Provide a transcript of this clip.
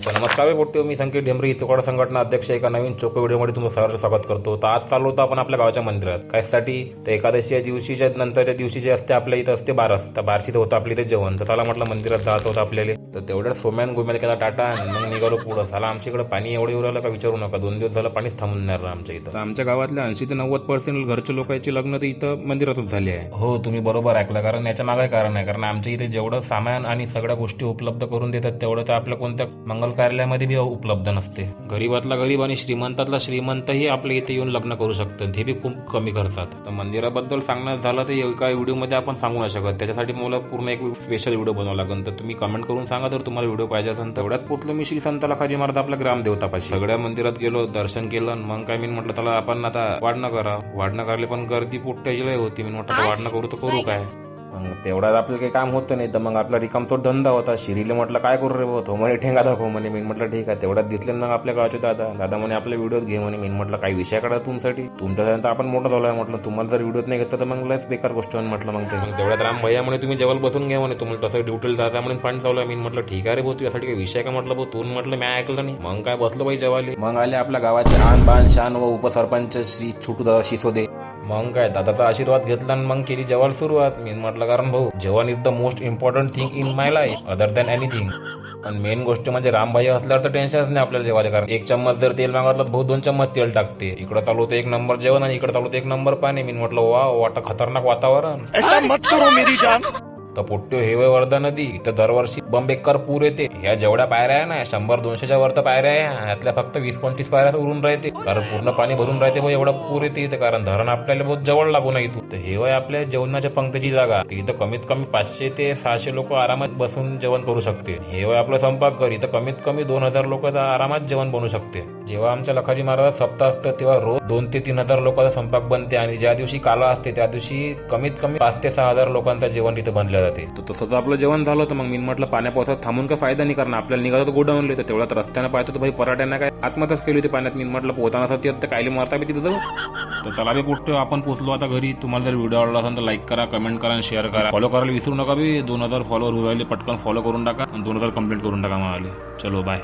तर नमस्कार पोट्टे, मी संकेत ढेमरी चोकाडा संघटना अध्यक्ष एका नवीन चोको व्हिडिओमध्ये तुमचं सहर्ष स्वागत करतो. तर आज चाललो होतो आपण आपल्या गावाच्या मंदिरात. कायसाठी तर एकादशी दिवशीच्या नंतरच्या दिवशी जे असते आपल्या इथं असते बारस. तर बारशी तर होतं आपल्या इथे जेवण. तर त्याला म्हटलं मंदिरात जात होतं आपल्याला. तर तेवढ्यात सोम्यान गोम्याला केला टाटा आणि मग निघालो पुढं. झाला आमच्या इकडे पाणी एवढं येऊ राहिलं का विचारू नका. 2 दिवस झालं पाणीच थांबून नाही राहिलं आमच्या इथं. तर आमच्या गावातल्या 80 ते 90% घरच्या लोकांची लग्न तर इथं मंदिरातच झाली आहे. हो, तुम्ही बरोबर ऐकलं. कारण याच्या मागे कारण आहे. कारण आमच्या इथे जेवढं सामान आणि सगळ्या गोष्टी उपलब्ध करून देतात तेवढं तर आपल्या कोणत्या मंगल कार्यालयामध्ये बी उपलब्ध नसते. गरीबातला गरीब आणि श्रीमंतातला श्रीमंतही आपल्या इथे येऊन लग्न करू शकतात, ते बी खूप कमी खर्चात. तर मंदिराबद्दल सांगण्यात झालं तर एका व्हिडिओमध्ये आपण सांगू नाही शकत. त्याच्यासाठी मला पूर्ण एक स्पेशल व्हिडिओ बनवावा लागेल. तर तुम्ही कमेंट करून सांगा जर तुम्हाला व्हिडिओ पाहिजे असेल. तेवढ्यात पोचलो मी श्री संत लखाजी महाराज आपल्या ग्रामदेवतापाशी. सगळ्या मंदिरात गेलो, दर्शन केलं. मग काय मी म्हटलं त्याला आपण आता वाढणं करा. वाढणं करायला पण गर्दी पोट्याची लय होती. मी म्हटलं वाढणं करू तर करू काय. मग तेवढ्यात आपलं काही काम होतं नाही. तर मग आपला रिकामचोट धंदा होता. शिरीले म्हटलं काय करू रे भाऊ, तो म्हणे ठेंगा दाखव म्हणे. मी म्हटलं ठीक आहे. तेवढ्यात दिसले मग आपल्या गावचे दादा म्हणे आपल्या व्हिडिओत घे म्हणे. मी म्हटलं काही विषय काढा तुमच्यासाठी आपण मोठं झालोय म्हटलं. तुम्हाला जर व्हिडिओत नाही घेतलं तर मग लयच बेकार गोष्ट म्हटलं. मग ते तेवढ्यात राम भैया म्हणे तुम्ही जेवल बसून घ्या म्हणे. तुम्हाला तसं ड्युटीला जाता म्हणून पाणी चालू आहे. मी म्हटलं ठीक आहे रे भाऊ, तुझ्यासाठी काही विषय का म्हटलं भाऊ. तू म्हटलं मी ऐकलं नाही. मग काय बसलो बाई जेवाले. मग आले आपल्या गावाचे आन बान शान व उपसरपंच श्री छोटूदादा शिसोदे. मग काय दादाचा आशीर्वाद घेतला आणि मग केली जेवायला सुरुवात. मी म्हटलं कारण भाऊ जेवण is the most important thing in my life other than anything. आणि मेन गोष्ट म्हणजे रामभाई असल्यावर तर टेन्शनच नाही आपल्याला जेवायला. कारण 1 चम्मच जर तेल मागवलं तर भाऊ 2 चम्मच तेल टाकते. इकडं चालू होतं 1 नंबर जेवण आणि इकडे चालू होतं 1 नंबर पाणी. मी म्हटलं वा वाटा खतरनाक वातावरण. ऐसा मत करो मेरी जान. तर पोट्यो हेवे वर्धा नदी इथं दरवर्षी बंबेकर पूर येते. ह्या जेवढ्या पायऱ्या आहे ना 100-200च्या वर तर पायऱ्या आहे. यातल्या फक्त 20-25 पायऱ्या उरून राहते. कारण पूर्ण पाणी भरून राहते भाऊ. एवढा पूर येते इथं. कारण धरण आपल्याला बहुत जवळ लागून इथून. तर हे आपल्या जेवणाच्या पंक्तीची जागा. इथं कमीत कमी 500 ते 600 लोक आरामात बसून जेवण करू शकते. हे आपलं स्वयंपाकघर. इथं कमीत कमी 2000 लोकांचा आरामात जेवण बनवू शकते. जेव्हा आमच्या लखाजी महाराज सप्ताह असतं तेव्हा रोज 2 ते 3000 लोकांचा स्वयंपाक बनते. आणि ज्या दिवशी काला असते त्या दिवशी कमीत कमी 5 ते 6000 लोकांचं जेवण इथं बनलं जाते. तर तसंच आपलं जेवण झालं होतं. मग मी म्हटलं पाण्या पावसात थांबून काय फायदा नाही. कारण आपल्याला निघालं तर गोडाऊनले. तर तेवढ्यात रस्त्यानं पाहतो तर भाई पराठ्यांना काय आत्महत्याच केली होती पाण्यात. मी म्हटलं पोहताना सत्य तर कायले मारता मी तिथं जाऊ. तर त्याला बी कुठं आपण पोचलो आता घरी. तुम्हाला जर व्हिडिओ आवडला असेल तर लाईक करा, कमेंट करा आणि शेअर करा. फॉलो करायला विसरू नका बी. 2000 फॉलोअर उरायले पटकन फॉलो करून टाका आणि 2000 कंप्लीट करून टाका मला. चलो बाय.